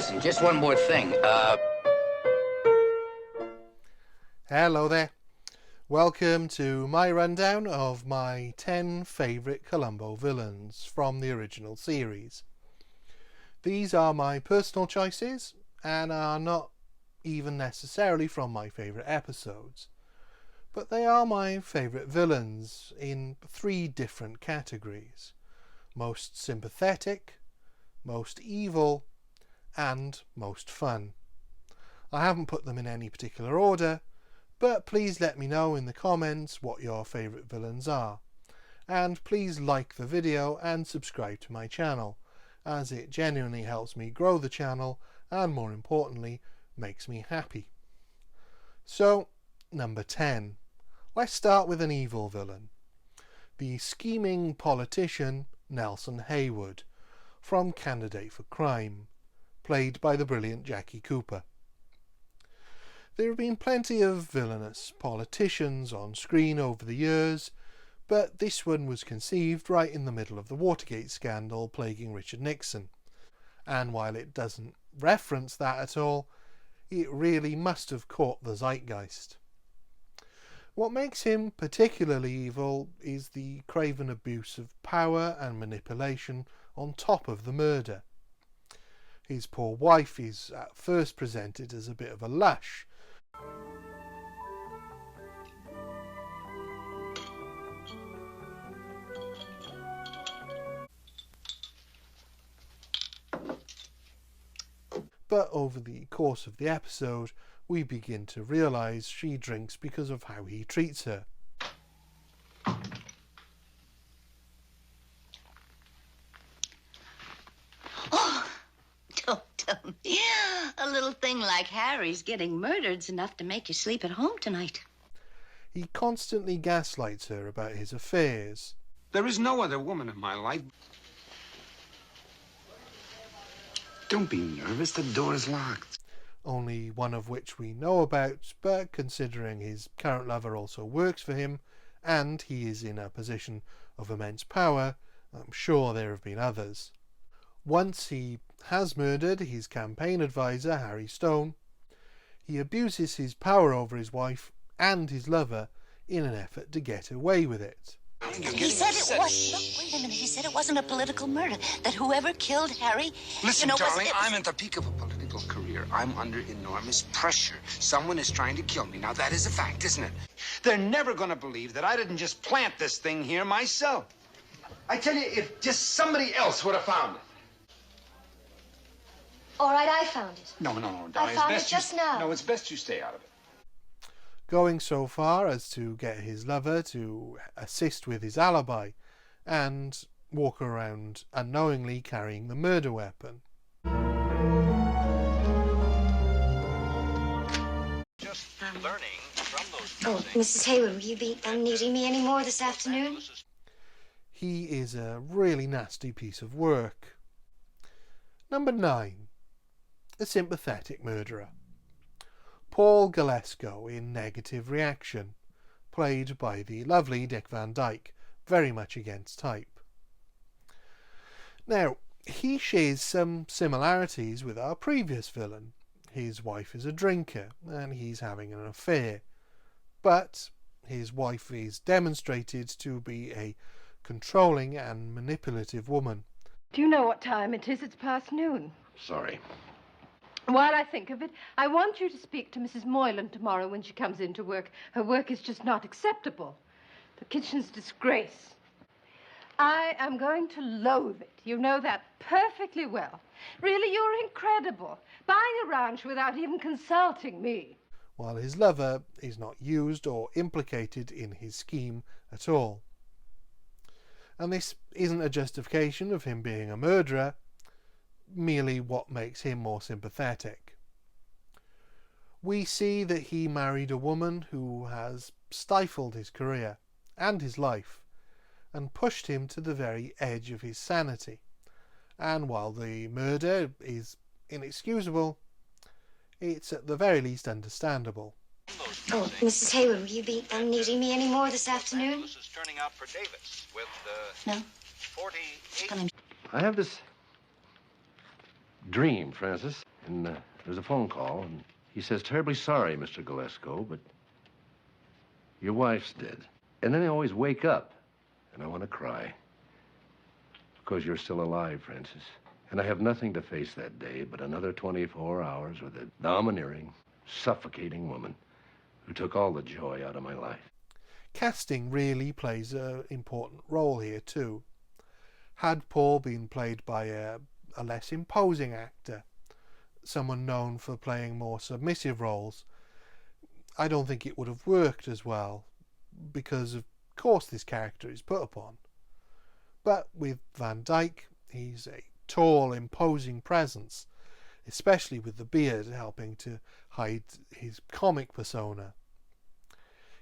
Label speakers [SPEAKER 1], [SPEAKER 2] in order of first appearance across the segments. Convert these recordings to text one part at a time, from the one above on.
[SPEAKER 1] listen, just one more thing.
[SPEAKER 2] Hello there. Welcome to my rundown of my 10 favourite Columbo villains from the original series. These are my personal choices and are not even necessarily from my favourite episodes, but they are my favourite villains in 3 different categories: most sympathetic, most evil, and most fun. I haven't put them in any particular order, but please let me know in the comments what your favourite villains are, and please like the video and subscribe to my channel, as it genuinely helps me grow the channel and, more importantly, makes me happy. So, number 10. Let's start with an evil villain. The scheming politician Nelson Heywood, from Candidate for Crime, played by the brilliant Jackie Cooper. There have been plenty of villainous politicians on screen over the years, but this one was conceived right in the middle of the Watergate scandal plaguing Richard Nixon, and while it doesn't reference that at all, it really must have caught the zeitgeist. What makes him particularly evil is the craven abuse of power and manipulation on top of the murder. His poor wife is at first presented as a bit of a lush, but over the course of the episode we begin to realise she drinks because of how he treats her.
[SPEAKER 3] Oh, don't tell me. A little thing like Harry's getting murdered's enough to make you sleep at home tonight.
[SPEAKER 2] He constantly gaslights her about his affairs.
[SPEAKER 4] There is no other woman in my life. Don't be nervous, the door is locked.
[SPEAKER 2] Only one of which we know about, but considering his current lover also works for him, and he is in a position of immense power, I'm sure there have been others. Once he has murdered his campaign advisor, Harry Stone, he abuses his power over his wife and his lover in an effort to get away with it.
[SPEAKER 3] He said it was. Look, wait a minute. He said it wasn't a political murder. That whoever killed Harry.
[SPEAKER 4] Listen, darling,
[SPEAKER 3] was...
[SPEAKER 4] I'm at the peak of a political career. I'm under enormous pressure. Someone is trying to kill me. Now, that is a fact, isn't it? They're never going to believe that I didn't just plant this thing here myself. I tell you, if just somebody else would have found it.
[SPEAKER 5] All right, I found it.
[SPEAKER 4] No, darling.
[SPEAKER 5] I found it just now.
[SPEAKER 4] No, it's best you stay out of it.
[SPEAKER 2] Going so far as to get his lover to assist with his alibi and walk around unknowingly carrying the murder weapon.
[SPEAKER 6] Just learning from those
[SPEAKER 5] Oh, Mrs. Heywood, will you be needing me any more this afternoon?
[SPEAKER 2] He is a really nasty piece of work. Number 9. A sympathetic murderer. Paul Golesco in Negative Reaction, played by the lovely Dick Van Dyke, very much against type. Now, he shares some similarities with our previous villain. His wife is a drinker, and he's having an affair. But his wife is demonstrated to be a controlling and manipulative woman.
[SPEAKER 7] Do you know what time it is? It's past noon.
[SPEAKER 4] Sorry.
[SPEAKER 7] While I think of it, I want you to speak to Mrs. Moylan tomorrow when she comes into work. Her work is just not acceptable. The kitchen's disgrace. I am going to loathe it. You know that perfectly well. Really, you're incredible. Buying a ranch without even consulting me.
[SPEAKER 2] While his lover is not used or implicated in his scheme at all. And this isn't a justification of him being a murderer, merely what makes him more sympathetic. We see that he married a woman who has stifled his career and his life and pushed him to the very edge of his sanity. And while the murder is inexcusable, it's at the very least understandable.
[SPEAKER 5] Oh, Mrs. Heywood, will you be needing me any more this afternoon?
[SPEAKER 6] This is turning out for Davis with
[SPEAKER 5] No.
[SPEAKER 6] 48.
[SPEAKER 5] Coming.
[SPEAKER 8] I have this
[SPEAKER 1] dream, Francis, and there's a phone call, and he says, terribly sorry, Mr. Golesco, but your wife's dead. And then I always wake up, and I want to cry. Because you're still alive, Francis. And I have nothing to face that day but another 24 hours with a domineering, suffocating woman who took all the joy out of my life.
[SPEAKER 2] Casting really plays an important role here too. Had Paul been played by a less imposing actor, someone known for playing more submissive roles, I don't think it would have worked as well, because of course this character is put upon. But with Van Dyke, he's a tall, imposing presence, especially with the beard helping to hide his comic persona.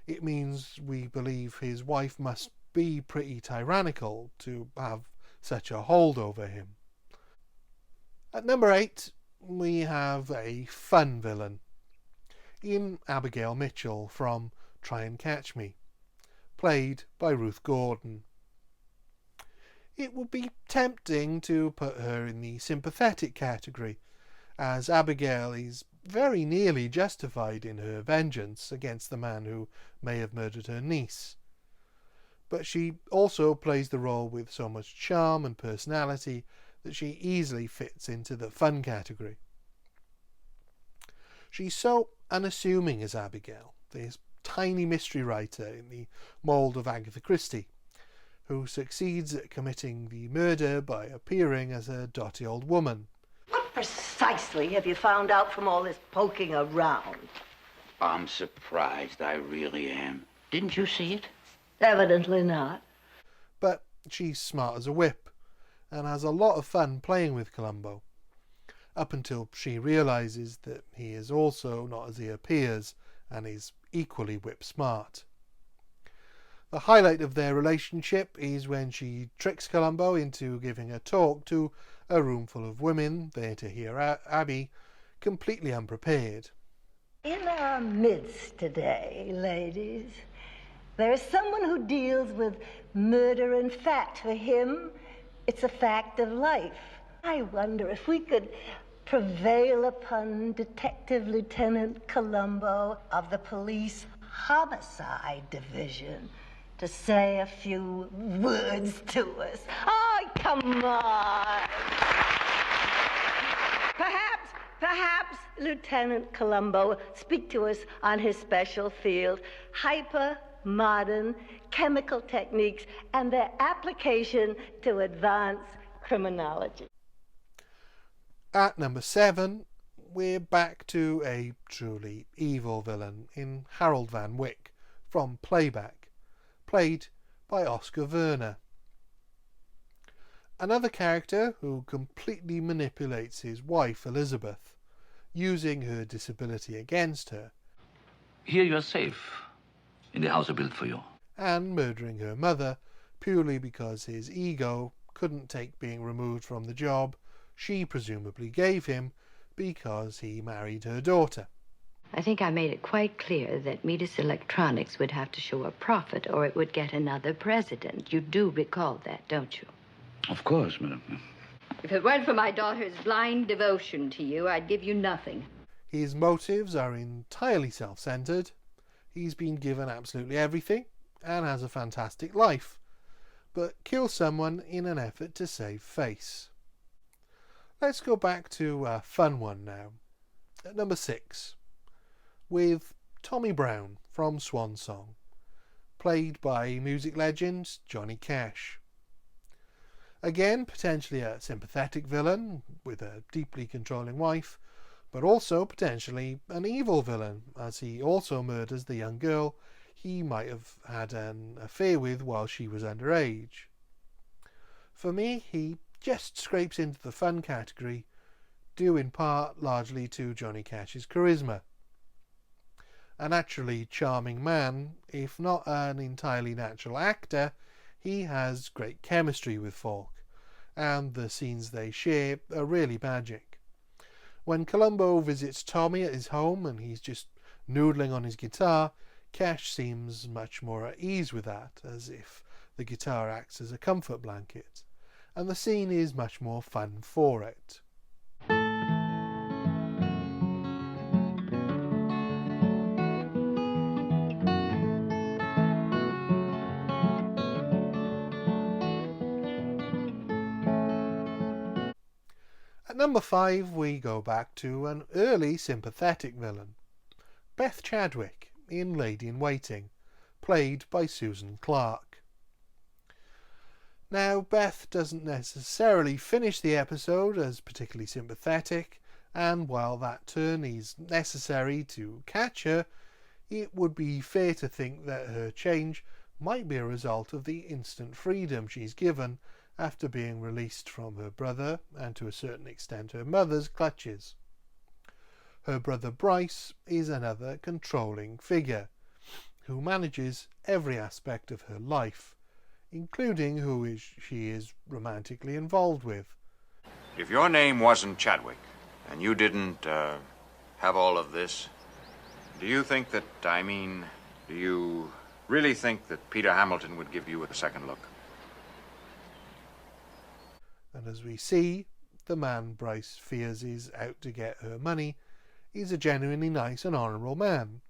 [SPEAKER 2] It means we believe his wife must be pretty tyrannical to have such a hold over him. At number 8, we have a fun villain in Abigail Mitchell from Try and Catch Me, played by Ruth Gordon. It would be tempting to put her in the sympathetic category, as Abigail is very nearly justified in her vengeance against the man who may have murdered her niece. But she also plays the role with so much charm and personality that she easily fits into the fun category. She's so unassuming as Abigail, this tiny mystery writer in the mould of Agatha Christie, who succeeds at committing the murder by appearing as a dotty old woman.
[SPEAKER 8] What precisely have you found out from all this poking around?
[SPEAKER 9] I'm surprised, I really am. Didn't you see it?
[SPEAKER 8] Evidently not.
[SPEAKER 2] But she's smart as a whip, and has a lot of fun playing with Columbo, up until she realises that he is also not as he appears, and is equally whip smart. The highlight of their relationship is when she tricks Columbo into giving a talk to a room full of women there to hear Abby, completely unprepared.
[SPEAKER 8] In our midst today, ladies, there is someone who deals with murder and fact. For him, it's a fact of life. I wonder if we could prevail upon Detective Lieutenant Columbo of the Police Homicide Division to say a few words to us. Oh, come on. Perhaps Lieutenant Columbo speak to us on his special field, hyper-modern chemical techniques and their application to advanced criminology.
[SPEAKER 2] At number 7, we're back to a truly evil villain in Harold Van Wyck from Playback, played by Oscar Werner. Another character who completely manipulates his wife Elizabeth, using her disability against her.
[SPEAKER 9] Here you are safe, in the house I built for you.
[SPEAKER 2] And murdering her mother purely because his ego couldn't take being removed from the job she presumably gave him because he married her daughter.
[SPEAKER 3] I think I made it quite clear that Metis Electronics would have to show a profit or it would get another president. You do recall that, don't you?
[SPEAKER 9] Of course, madam.
[SPEAKER 7] If it weren't for my daughter's blind devotion to you, I'd give you nothing.
[SPEAKER 2] His motives are entirely self-centered. He's been given absolutely everything and has a fantastic life, but kills someone in an effort to save face. Let's go back to a fun one now. At number 6, with Tommy Brown from Swan Song, played by music legend Johnny Cash. Again, potentially a sympathetic villain with a deeply controlling wife, but also potentially an evil villain, as he also murders the young girl he might have had an affair with while she was underage. For me, he just scrapes into the fun category, due in part largely to Johnny Cash's charisma. A naturally charming man, if not an entirely natural actor, he has great chemistry with Falk, and the scenes they share are really magic. When Columbo visits Tommy at his home and he's just noodling on his guitar, Cash seems much more at ease with that, as if the guitar acts as a comfort blanket, and the scene is much more fun for it. At number 5, we go back to an early sympathetic villain, Beth Chadwick in Lady in Waiting, played by Susan Clark. Now, Beth doesn't necessarily finish the episode as particularly sympathetic, and while that turn is necessary to catch her, it would be fair to think that her change might be a result of the instant freedom she's given after being released from her brother, and to a certain extent her mother's, clutches. Her brother Bryce is another controlling figure, who manages every aspect of her life, including who she is romantically involved with.
[SPEAKER 10] If your name wasn't Chadwick, and you didn't have all of this, do you think that, do you really think that Peter Hamilton would give you a second look?
[SPEAKER 2] And as we see, the man Bryce fears is out to get her money is a genuinely nice and honourable man.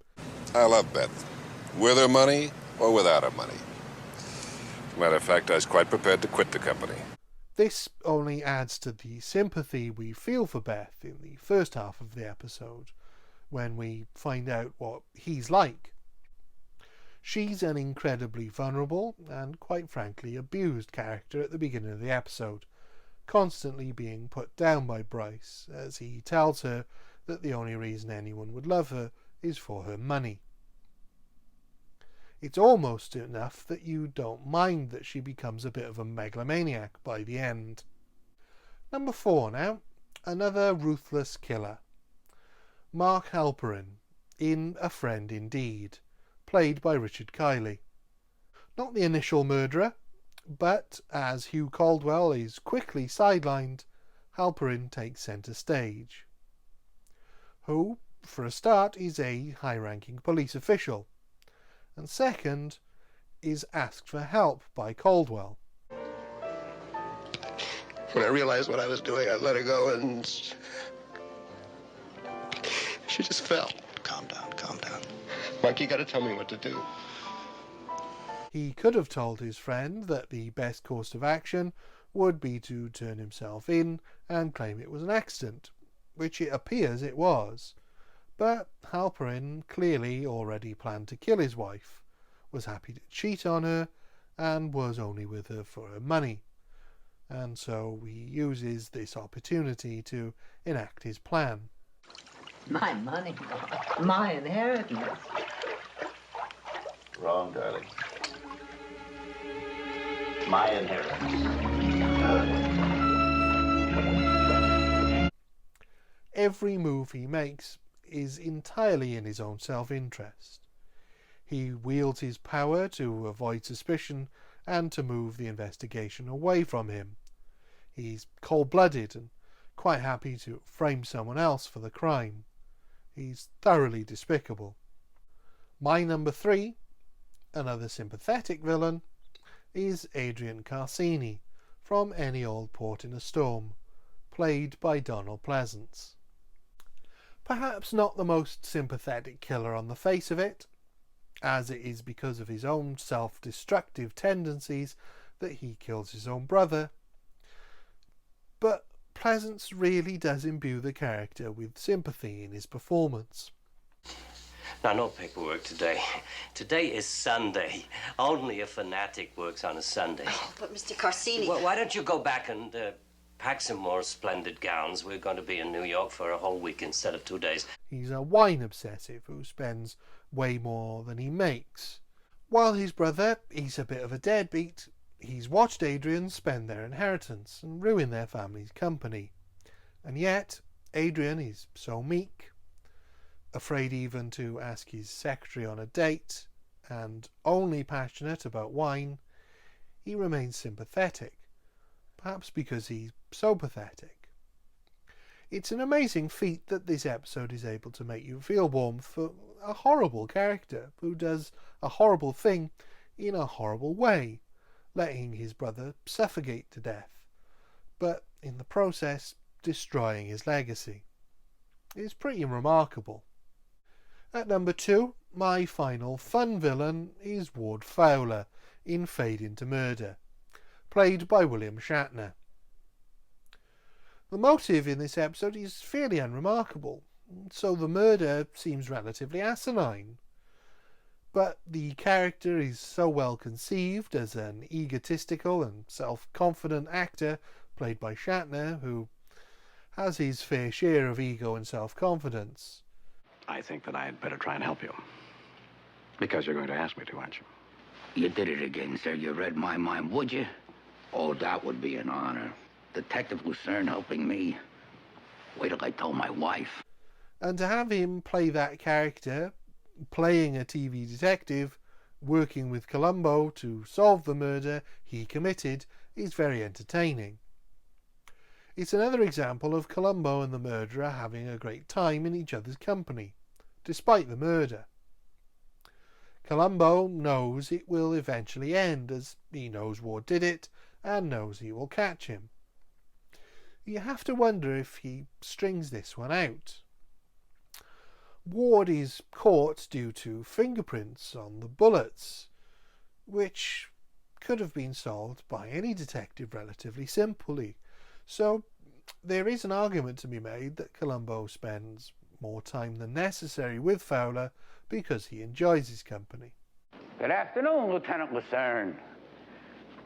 [SPEAKER 11] I love Beth, with her money or without her money. As a matter of fact, I was quite prepared to quit the company.
[SPEAKER 2] This only adds to the sympathy we feel for Beth in the first half of the episode, when we find out what he's like. She's an incredibly vulnerable and, quite frankly, abused character at the beginning of the episode, constantly being put down by Bryce as he tells her that the only reason anyone would love her is for her money. It's almost enough that you don't mind that she becomes a bit of a megalomaniac by the end. Number 4 now, another ruthless killer. Mark Halperin in A Friend Indeed, played by Richard Kiley. Not the initial murderer, but as Hugh Caldwell is quickly sidelined, Halperin takes centre stage. Who, for a start, is a high-ranking police official, and second, is asked for help by Caldwell.
[SPEAKER 12] When I realized what I was doing, I let her go, and she just fell. Calm down, calm down. Mike, you gotta tell me what to do.
[SPEAKER 2] He could have told his friend that the best course of action would be to turn himself in and claim it was an accident, which it appears it was. But Halperin clearly already planned to kill his wife, was happy to cheat on her, and was only with her for her money. And so he uses this opportunity to enact his plan.
[SPEAKER 13] My money, my inheritance.
[SPEAKER 9] Wrong, darling. My inheritance.
[SPEAKER 2] Every move he makes is entirely in his own self-interest. He wields his power to avoid suspicion and to move the investigation away from him. He's cold-blooded and quite happy to frame someone else for the crime. He's thoroughly despicable. My number 3, another sympathetic villain, is Adrian Carsini from Any Old Port in a Storm, played by Donald Pleasance. Perhaps not the most sympathetic killer on the face of it, as it is because of his own self-destructive tendencies that he kills his own brother, but Pleasance really does imbue the character with sympathy in his performance.
[SPEAKER 14] Now, no paperwork today. Today is Sunday. Only a fanatic works on a Sunday.
[SPEAKER 5] Oh, but Mr. Carsini...
[SPEAKER 14] Well, why don't you go back and pack some more splendid gowns? We're going to be in New York for a whole week instead of 2 days.
[SPEAKER 2] He's a wine obsessive who spends way more than he makes. While his brother is a bit of a deadbeat, he's watched Adrian spend their inheritance and ruin their family's company. And yet, Adrian is so meek, afraid even to ask his secretary on a date, and only passionate about wine, he remains sympathetic, perhaps because he's so pathetic. It's an amazing feat that this episode is able to make you feel warm for a horrible character who does a horrible thing in a horrible way, letting his brother suffocate to death, but in the process destroying his legacy. It's pretty remarkable. At number 2, my final fun villain is Ward Fowler in Fade into Murder, played by William Shatner. The motive in this episode is fairly unremarkable, so the murder seems relatively asinine. But the character is so well conceived as an egotistical and self-confident actor played by Shatner, who has his fair share of ego and self-confidence.
[SPEAKER 15] I think that I had better try and help you. Because you're going to ask me to, aren't you?
[SPEAKER 9] You did it again, sir. You read my mind, would you? Oh, that would be an honor. Detective Lucerne helping me. Wait till I told my wife.
[SPEAKER 2] And to have him play that character, playing a TV detective, working with Columbo to solve the murder he committed, is very entertaining. It's another example of Columbo and the murderer having a great time in each other's company, despite the murder. Columbo knows it will eventually end, as he knows Ward did it, and knows he will catch him. You have to wonder if he strings this one out. Ward is caught due to fingerprints on the bullets, which could have been solved by any detective relatively simply. So there is an argument to be made that Columbo spends more time than necessary with Fowler because he enjoys his company.
[SPEAKER 9] Good afternoon, Lieutenant Lucerne.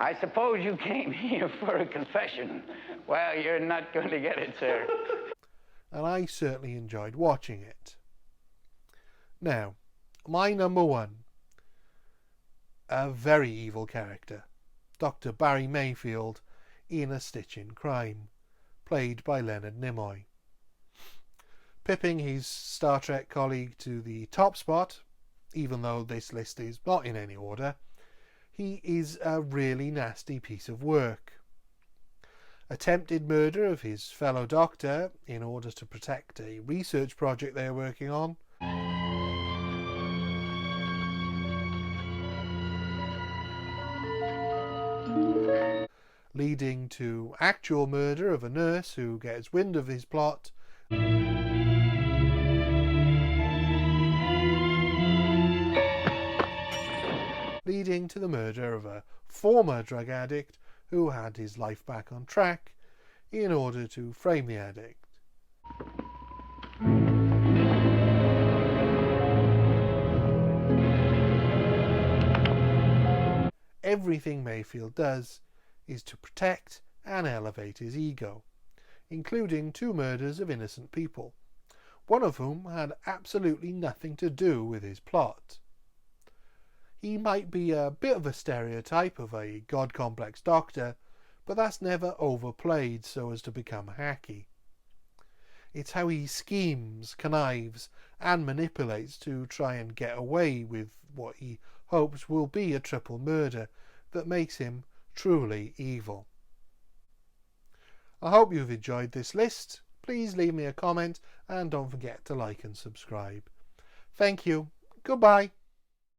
[SPEAKER 9] I suppose you came here for a confession. Well, you're not going to get it, sir.
[SPEAKER 2] And I certainly enjoyed watching it. Now, my number one. A very evil character. Dr. Barry Mayfield in A Stitch in Crime, played by Leonard Nimoy. Pipping his Star Trek colleague to the top spot, even though this list is not in any order, he is a really nasty piece of work. Attempted murder of his fellow doctor in order to protect a research project they are working on. Leading to actual murder of a nurse who gets wind of his plot. Leading to the murder of a former drug addict who had his life back on track in order to frame the addict. Everything Mayfield does is to protect and elevate his ego, including 2 murders of innocent people, one of whom had absolutely nothing to do with his plot. He might be a bit of a stereotype of a god-complex doctor, but that's never overplayed so as to become hacky. It's how he schemes, connives, and manipulates to try and get away with what he hopes will be a triple murder that makes him truly evil. I hope you've enjoyed this list. Please leave me a comment and don't forget to like and subscribe. Thank you. Goodbye.